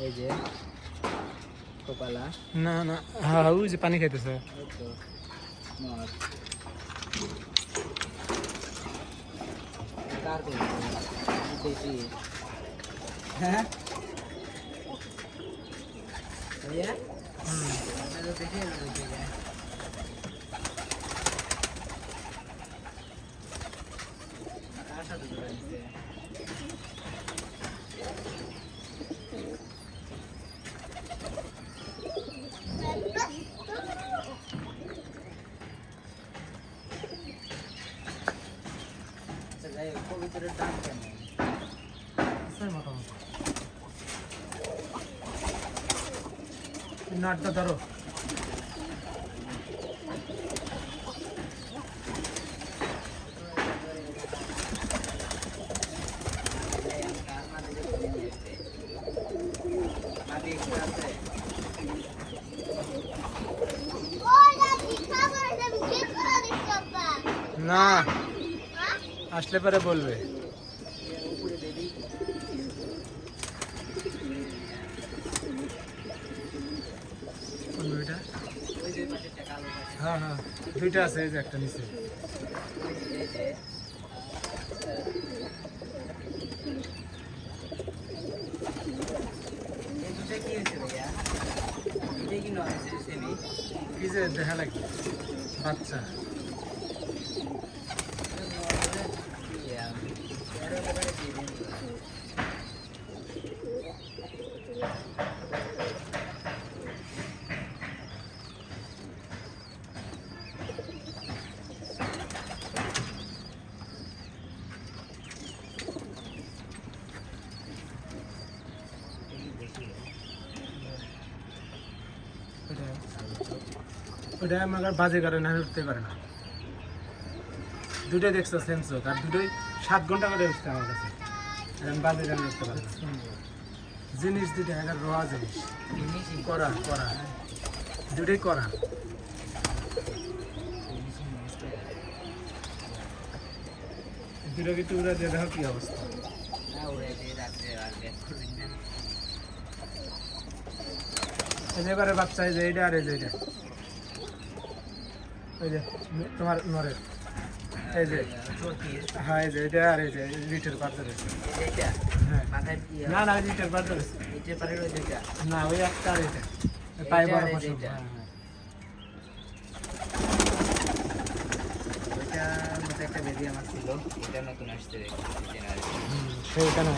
এই যে কপালা না না হ্যাঁ ওই যে পানি খাইতেছে এই তো নর কার বেশি হ্যাঁ भैया मैं तो देखिए ना देखिए आशा तो करते हैं अच्छा जाए को भी तेरे डांस करना है সে মাথা নাটটা ধরো না আসলে পরে বলবে কোন দুইটা হ্যাঁ হ্যাঁ দুইটা আছে এই যে একটা নিচে কি যে দেখা লাগে বাচ্চা ওটা আমার বাজে কারণে আমি উঠতে পারে না দুটোই দেখছো সেম চোখ আর দুটোই 7 ঘন্টা করে উঠতে আমার কাছে আমি বাজে কারণে উঠতে পারি না জিনিস দুটো একটা রোয়া জিনিস করা করা দুটোই করা দুটো কিন্তু উড়া দিয়ে দেখো কি অবস্থা এবারে বাচ্চা এই যে এইটা আর এই যে এইটা ওই যে তোমার নরের এই যে হ্যাঁ এই যে এটা আর এই যে লিটার বাচ্চা রয়েছে না না লিটার বাচ্চা রয়েছে না ওই একটা আর এটা পাই বড় ফসল একটা বেবি আমার ছিল এটা নতুন আসছে সেইটা না